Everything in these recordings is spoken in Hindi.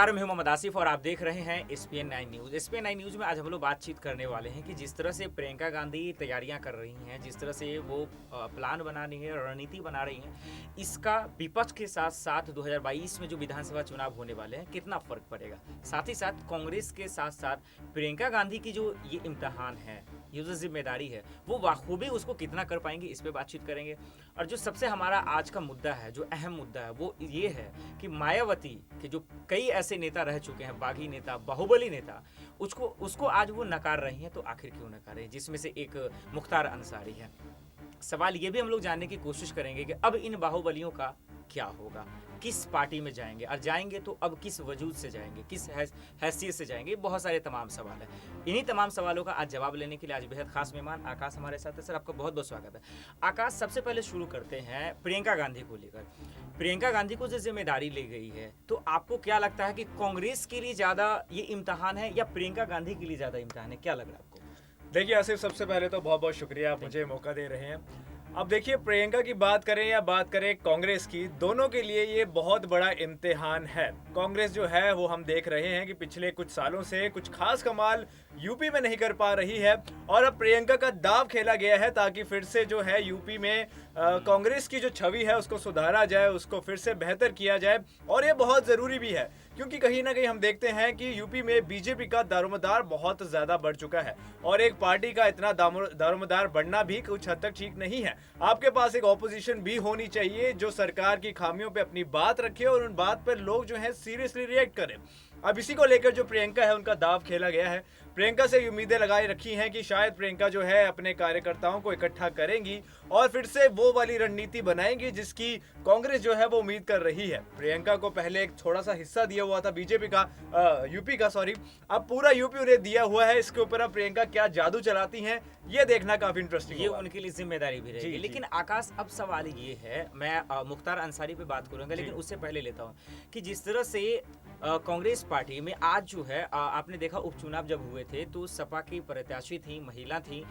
नमस्कार, मैं हूं मोहम्मद आसिफ और आप देख रहे हैं एसपीएन 9 न्यूज़। एसपीएन 9 न्यूज़ में आज हम लोग बातचीत करने वाले हैं कि जिस तरह से प्रियंका गांधी तैयारियां कर रही हैं, जिस तरह से वो प्लान बना रही हैं, रणनीति बना रही हैं, इसका विपक्ष के साथ साथ 2022 में जो विधानसभा चुनाव होने वाले हैं कितना फर्क पड़ेगा। साथ ही साथ कांग्रेस के साथ साथ प्रियंका गांधी की जो ये इम्तिहान है, ये जो जिम्मेदारी है, वो बाखूबी उसको कितना कर पाएंगे, इस पर बातचीत करेंगे। और जो सबसे हमारा आज का मुद्दा है, जो अहम मुद्दा है, वो ये है कि मायावती के जो कई ऐसे नेता रह चुके हैं, बागी नेता, बाहुबली नेता, उसको आज वो नकार रही हैं। तो आखिर क्यों नकार रही है, जिसमें से एक मुख्तार अंसारी है। सवाल ये भी हम लोग जानने की कोशिश करेंगे कि अब इन बाहुबलियों का क्या होगा, किस पार्टी में जाएंगे, और जाएंगे तो अब किस वजूद से जाएंगे, किस हैसियत से जाएंगे। बहुत सारे तमाम सवाल हैं। इन्हीं तमाम सवालों का आज जवाब लेने के लिए आज बेहद खास मेहमान आकाश हमारे साथ है। सर, आपका बहुत बहुत स्वागत है। आकाश, सबसे पहले शुरू करते हैं प्रियंका गांधी को लेकर। प्रियंका गांधी को जो जिम्मेदारी ली गई है, तो आपको क्या लगता है कि कांग्रेस के लिए ज़्यादा ये इम्तहान है या प्रियंका गांधी के लिए ज़्यादा इम्तहान है? क्या लग रहा है आपको? देखिए आसिफ, सबसे पहले तो बहुत बहुत शुक्रिया, आप मुझे मौका दे रहे हैं। अब देखिए, प्रियंका की बात करें या बात करें कांग्रेस की, दोनों के लिए ये बहुत बड़ा इम्तिहान है। कांग्रेस जो है वो हम देख रहे हैं कि पिछले कुछ सालों से कुछ खास कमाल यूपी में नहीं कर पा रही है, और अब प्रियंका का दाव खेला गया है ताकि फिर से जो है यूपी में कांग्रेस की जो छवि है उसको सुधारा जाए, उसको फिर से बेहतर किया जाए। और ये बहुत ज़रूरी भी है, क्योंकि कहीं ना कहीं हम देखते हैं कि यूपी में बीजेपी का दारोमदार बहुत ज़्यादा बढ़ चुका है, और एक पार्टी का इतना दारोमदार बढ़ना भी कुछ हद तक ठीक नहीं है। आपके पास एक ऑपोजिशन भी होनी चाहिए जो सरकार की खामियों पे अपनी बात रखे और उन बात पर लोग जो है सीरियसली रिएक्ट करें। अब इसी को लेकर जो प्रियंका है उनका दाव खेला गया है। प्रियंका से उम्मीदें लगाई रखी हैं कि शायद प्रियंका जो है अपने कार्यकर्ताओं को इकट्ठा करेंगी और फिर से वो वाली रणनीति बनाएंगी जिसकी कांग्रेस जो है वो उम्मीद कर रही है। प्रियंका को पहले एक थोड़ा सा हिस्सा दिया हुआ था बीजेपी का, यूपी का, सॉरी, अब पूरा यूपी उन्हें दिया हुआ है। इसके ऊपर अब प्रियंका क्या जादू चलाती हैं, ये देखना काफी इंटरेस्टिंग ये उनके लिए जिम्मेदारी भी रहेगी। लेकिन आकाश, अब सवाल ये है, मैं मुख्तार अंसारी पे बात करूंगा, लेकिन उससे पहले लेता हूँ कि जिस तरह से कांग्रेस पार्टी में आज जो है, आपने देखा उपचुनाव जब हुए थे तो सपा की प्रत्याशी थी, महिला थी,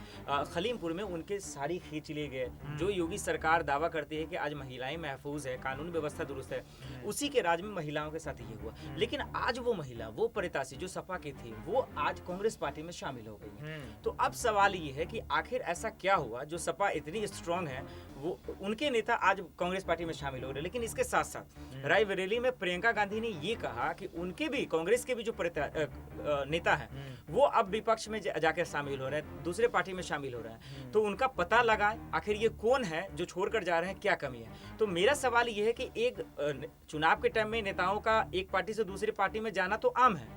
खलीमपुर में उनके साड़ी खींच लिए गए। जो योगी सरकार दावा करती है कि आज महिलाएं महफूज है, कानून व्यवस्था दुरुस्त है, उसी के राज में महिलाओं के साथ ये हुआ। लेकिन आज वो महिला, वो प्रत्याशी जो सपा की थी, वो आज कांग्रेस पार्टी में शामिल हो गई है। तो अब सवाल ये है कि आखिर ऐसा क्या हुआ जो सपा इतनी स्ट्रांग है, वो उनके नेता आज कांग्रेस पार्टी में शामिल हो रहे हैं। लेकिन इसके साथ साथ रायबरेली में प्रियंका गांधी ने ये कहा कि उनके भी, कांग्रेस के भी जो नेता हैं, वो अब विपक्ष में जाकर शामिल हो रहे हैं, दूसरे पार्टी में शामिल हो रहे हैं। तो उनका पता लगाएं आखिर ये कौन है जो छोड़कर जा रहे हैं, क्या कमी है। तो मेरा सवाल ये है कि एक चुनाव के टाइम में नेताओं का एक पार्टी से दूसरी पार्टी में जाना तो आम है,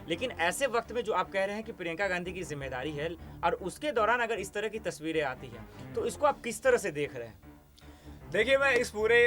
लेकिन ऐसे वक्त में जो आप कह रहे हैं कि प्रियंका गांधी की जिम्मेदारी है, और उसके दौरान अगर इस तरह की तस्वीरें आती हैं, तो इसको आप किस तरह से देख रहे हैं? देखिए, मैं इस पूरे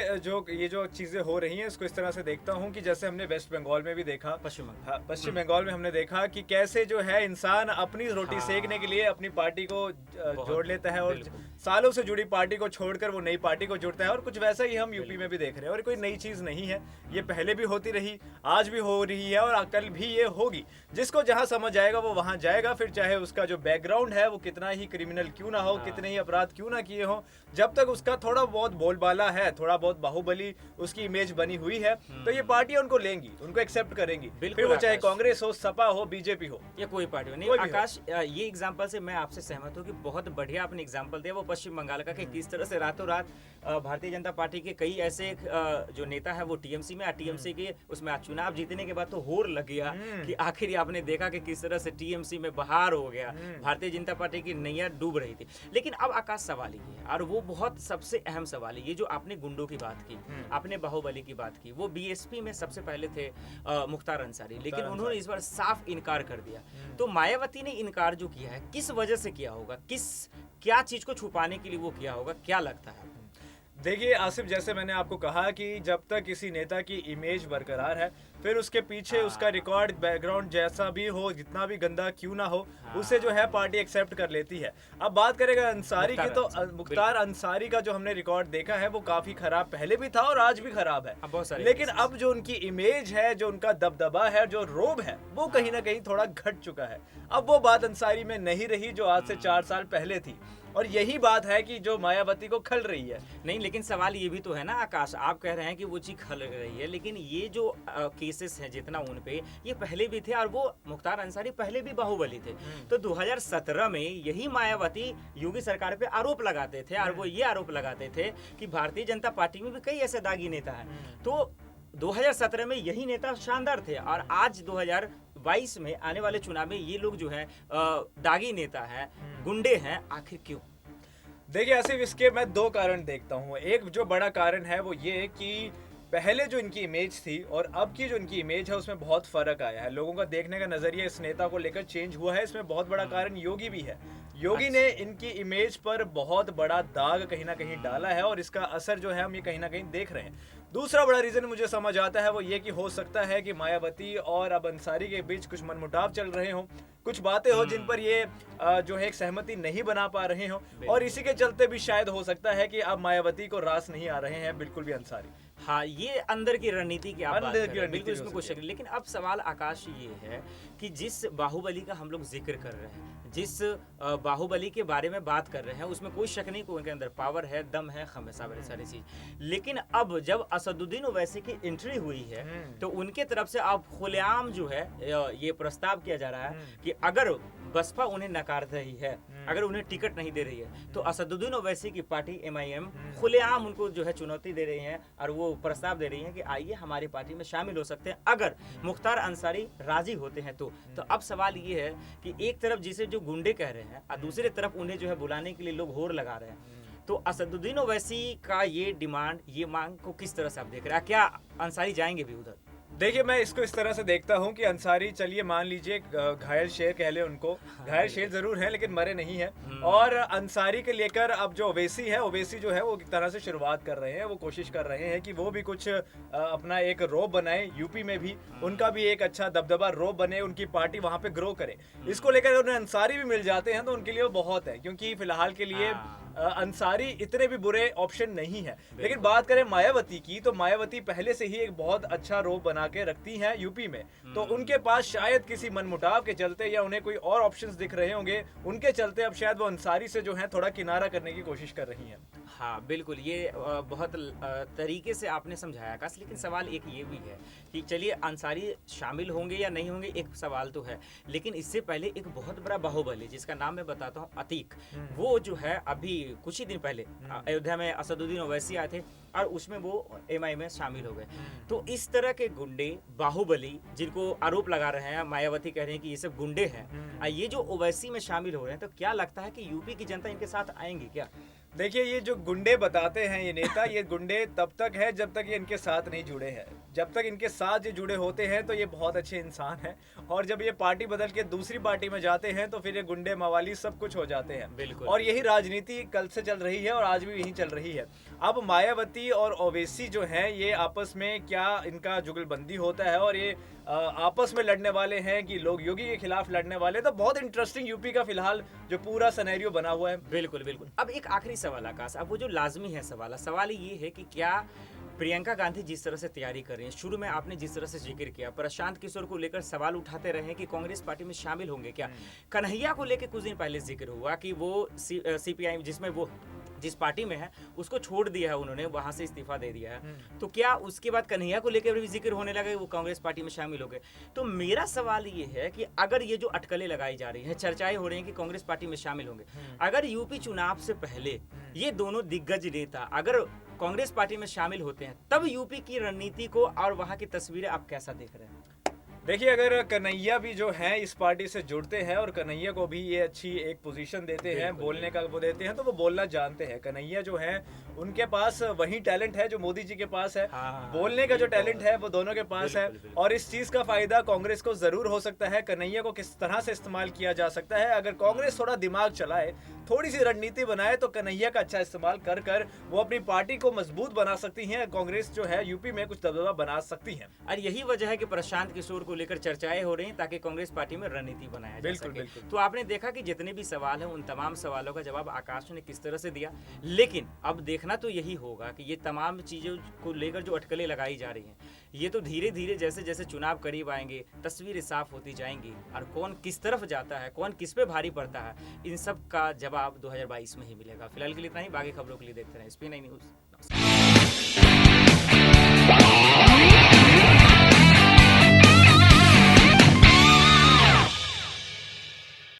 ये जो चीज़ें हो रही हैं इसको इस तरह से देखता हूं कि जैसे हमने वेस्ट बंगाल में भी देखा, पश्चिम बंगाल में हमने देखा कि कैसे जो है इंसान अपनी रोटी सेकने के लिए अपनी पार्टी को जोड़ लेता है, और सालों से जुड़ी पार्टी को छोड़कर वो नई पार्टी को जुड़ता है। और कुछ वैसा ही हम यूपी में भी देख रहे हैं, और कोई नई चीज़ नहीं है, ये पहले भी होती रही, आज भी हो रही है, और कल भी ये होगी। जिसको जहाँ समझ आएगा वो वहाँ जाएगा, फिर चाहे उसका जो बैकग्राउंड है वो कितना ही क्रिमिनल क्यों ना हो, कितने ही अपराध क्यों ना किए हो, जब तक उसका थोड़ा बहुत बोलबाला है, थोड़ा बहुत बाहुबली उसकी इमेज बनी हुई है, तो ये पार्टियां उनको लेंगी, उनको एक्सेप्ट करेंगी, फिर वो चाहे कांग्रेस हो, सपा हो, बीजेपी हो, या कोई पार्टी हो। नहीं आकाश, ये एग्जांपल से मैं आपसे सहमत हूँ कि बहुत बढ़िया आपने एग्जांपल दिया वो पश्चिम बंगाल का, कि किस तरह से रातों रात भारतीय जनता पार्टी के कई ऐसे जो नेता है वो टीएमसी में, टीएमसी के उसमें चुनाव जीतने के बाद तो होर लग गया कि आखिर आपने देखा कि किस तरह से टीएमसी में बहार हो गया, भारतीय जनता पार्टी की नैया डूब रही थी। लेकिन अब आकाश सवाल ये है, और वो बहुत सबसे अहम सवाल है, ये जो आपने गुंडों की बात की, आपने बाहुबली की बात की, वो बीएसपी में सबसे पहले थे मुख्तार अंसारी, लेकिन उन्होंने इस बार साफ इनकार कर दिया। तो मायावती ने इनकार जो किया है, किस वजह से किया होगा, क्या चीज को छुपाने के लिए वो किया होगा, क्या लगता है? देखिए आसिफ, जैसे मैंने आपको कहा कि जब तक किसी नेता की इमेज बरकरार है, फिर उसके पीछे उसका रिकॉर्ड, बैकग्राउंड जैसा भी हो, जितना भी गंदा क्यों ना हो, उसे जो है पार्टी एक्सेप्ट कर लेती है। अब बात करेगा अंसारी की, तो मुख्तार अंसारी का जो हमने रिकॉर्ड देखा है वो काफी खराब पहले भी था और आज भी खराब है, लेकिन अब जो उनकी इमेज है, जो उनका दबदबा है, जो रोब है, वो कहीं ना कहीं थोड़ा घट चुका है। अब वो बात अंसारी में नहीं रही जो आज से 4 साल पहले थी, और यही बात है कि जो मायावती को खल रही है। नहीं, लेकिन सवाल ये भी तो है ना आकाश, आप कह रहे हैं कि वो चीज खल रही है, लेकिन ये जो केसेस हैं जितना उन पे, ये पहले भी थे और वो मुख्तार अंसारी पहले भी बाहुबली थे। तो 2017 में यही मायावती योगी सरकार पे आरोप लगाते थे और वो ये आरोप लगाते थे कि भारतीय जनता पार्टी में भी कई ऐसे दागी नेता हैं। तो 2017 में यही नेता शानदार थे और आज 2022 में आने वाले चुनाव में ये लोग जो है दागी नेता है, गुंडे हैं, आखिर क्यों? देखिए आसिफ, इसके मैं दो कारण देखता हूँ। एक जो बड़ा कारण है वो ये कि पहले जो इनकी इमेज थी और अब की जो इनकी इमेज है उसमें बहुत फर्क आया है। लोगों का देखने का नजरिया इस नेता को लेकर चेंज हुआ है। इसमें बहुत बड़ा कारण योगी भी है। योगी ने इनकी इमेज पर बहुत बड़ा दाग कहीं ना कहीं डाला है और इसका असर जो है हम ये कहीं ना कहीं देख रहे हैं। दूसरा बड़ा रीजन मुझे समझ आता है वो ये कि हो सकता है कि मायावती और अब अंसारी के बीच कुछ मनमुटाव चल रहे हों, कुछ बातें हो जिन पर ये जो है एक सहमति नहीं बना पा रहे हो और इसी के चलते भी शायद हो सकता है कि अब मायावती को रास नहीं आ रहे हैं बिल्कुल भी अंसारी। हाँ, ये अंदर की रणनीति की आप बात कर रहे हैं, बिल्कुल इसमें हो कोई शक नहीं। लेकिन अब सवाल आकाश ये है कि जिस बाहुबली का हम लोग जिक्र कर रहे हैं, जिस बाहुबली के बारे में बात कर रहे हैं, उसमें कोई शक नहीं कि उनके अंदर पावर है, दम है, खमेसा है, सारी चीज। लेकिन अब जब असदुद्दीन ओवैसी की एंट्री हुई है तो उनके तरफ से अब खुलेआम जो है ये प्रस्ताव किया जा रहा है कि अगर बसपा उन्हें नकार रही है, अगर उन्हें टिकट नहीं दे रही है, तो असदुद्दीन ओवैसी की पार्टी MIM खुलेआम उनको जो है चुनौती दे रही है और वो प्रस्ताव दे रही है कि आइए हमारी पार्टी में शामिल हो सकते हैं अगर मुख्तार अंसारी राजी होते हैं तो। अब सवाल ये है कि एक तरफ जिसे जो गुंडे कह रहे हैं और दूसरी तरफ उन्हें जो है बुलाने के लिए लोग होड़ लगा रहे हैं, तो असदुद्दीन ओवैसी का ये डिमांड, ये मांग को किस तरह से आप देख रहे हैं? क्या अंसारी जाएंगे भी उधर? देखिए मैं इसको इस तरह से देखता हूँ कि अंसारी, चलिए मान लीजिए घायल शेर कह ले उनको, घायल शेर जरूर हैं लेकिन मरे नहीं हैं। और अंसारी के लेकर अब जो ओवैसी है, ओवैसी जो है वो एक तरह से शुरुआत कर रहे हैं, वो कोशिश कर रहे हैं कि वो भी कुछ अपना एक रोब बनाए, यूपी में भी उनका भी एक अच्छा दबदबा रोब बने, उनकी पार्टी वहां पे ग्रो करे। इसको लेकर उन्हें अंसारी भी मिल जाते हैं तो उनके लिए वो बहुत है, क्योंकि फिलहाल के लिए अंसारी इतने भी बुरे ऑप्शन नहीं है। लेकिन बात करें मायावती की, तो मायावती पहले से ही एक बहुत अच्छा रोब बना के रखती हैं यूपी में, तो उनके पास शायद किसी मनमुटाव के चलते या उन्हें कोई और ऑप्शंस दिख रहे होंगे, उनके चलते अब शायद वो अंसारी से जो है थोड़ा किनारा करने की कोशिश कर रही हैं। हाँ बिल्कुल, ये बहुत तरीके से आपने समझाया आकाश। लेकिन सवाल एक ये भी है कि चलिए अंसारी शामिल होंगे या नहीं होंगे, एक सवाल तो है, लेकिन इससे पहले एक बहुत बड़ा बाहुबली जिसका नाम मैं बताता हूँ, अतीक, वो जो है अभी कुछ ही दिन पहले अयोध्या में असदुद्दीन ओवैसी आए थे और उसमें वो MI में शामिल हो गए। तो इस तरह के गुंडे, बाहुबली, जिनको आरोप लगा रहे हैं, मायावती कह रहे हैं कि ये सब गुंडे हैं, ये जो ओवैसी में शामिल हो रहे हैं, तो क्या लगता है कि यूपी की जनता इनके साथ आएंगी क्या? देखिए ये जो गुंडे बताते हैं ये नेता, ये गुंडे तब तक है जब तक ये इनके साथ नहीं जुड़े हैं। जब तक इनके साथ ये जुड़े होते हैं तो ये बहुत अच्छे इंसान हैं, और जब ये पार्टी बदल के दूसरी पार्टी में जाते हैं तो फिर ये गुंडे मवाली सब कुछ हो जाते हैं। बिल्कुल। और यही राजनीति कल से चल रही है और आज भी यही चल रही है। अब मायावती और ओवैसी जो हैं ये आपस में क्या इनका जुगलबंदी होता है और ये आपस में लड़ने वाले हैं कि लोग योगी के खिलाफ लड़ने वाले, तो बहुत इंटरेस्टिंग यूपी का फिलहाल जो पूरा सिनेरियो बना हुआ है। बिल्कुल बिल्कुल। अब एक आखिरी सवाल आकाश, अब वो जो लाजमी है सवाल ये है कि क्या प्रियंका गांधी जिस तरह से तैयारी कर रही हैं, शुरू में आपने जिस तरह से जिक्र किया, प्रशांत किशोर को लेकर सवाल उठाते रहे कि कांग्रेस पार्टी में शामिल होंगे क्या, कन्हैया को लेकर कुछ दिन पहले जिक्र हुआ कि वो CPI जिसमें वो जिस पार्टी में है उसको छोड़ दिया है, उन्होंने वहां से इस्तीफा दे दिया है, तो क्या उसके बाद कन्हैया को लेकर भी जिक्र होने लगा कि वो कांग्रेस पार्टी में शामिल हो गए? तो मेरा सवाल ये है कि अगर ये जो अटकलें लगाई जा रही हैं, चर्चाएं हो रही हैं कि कांग्रेस पार्टी में शामिल होंगे, अगर यूपी चुनाव से पहले ये दोनों दिग्गज नेता अगर कांग्रेस पार्टी में शामिल होते हैं, तब यूपी की रणनीति को और वहां की तस्वीरें आप कैसा देख रहे हैं? देखिए अगर कन्हैया भी जो है इस पार्टी से जुड़ते हैं और कन्हैया को भी ये अच्छी एक पोजीशन देते हैं, बोलने का वो देते हैं, तो वो बोलना जानते हैं। कन्हैया जो है उनके पास वही टैलेंट है जो मोदी जी के पास है, बोलने का जो टैलेंट है वो दोनों के पास है। और इस चीज का फायदा कांग्रेस को जरूर हो सकता है। कन्हैया को किस तरह से इस्तेमाल किया जा सकता है, अगर कांग्रेस थोड़ा दिमाग चलाए, थोड़ी सी रणनीति बनाए, तो कन्हैया का अच्छा इस्तेमाल कर कर वो अपनी पार्टी को मजबूत बना सकती है। कांग्रेस जो है यूपी में कुछ दबदबा बना सकती है। और यही वजह है कि प्रशांत किशोर को लेकर चर्चाएं हो रही हैं ताकि कांग्रेस पार्टी में रणनीति बनाया जा सके। तो आपने देखा कि जितने भी सवाल हैं उन तमाम सवालों का जवाब आकाश ने किस तरह से दिया। लेकिन अब देखना तो यही होगा कि ये तमाम चीजों को लेकर जो अटकलें लगाई जा रही हैं, ये तो धीरे धीरे जैसे जैसे चुनाव करीब आएंगे तस्वीरें साफ होती जाएंगी और कौन किस तरफ जाता है, कौन किस पे भारी पड़ता है, इन सब का जवाब 2022 में ही मिलेगा। फिलहाल के लिए इतना ही, बाकी खबरों के लिए देखते रहें SPN न्यूज़।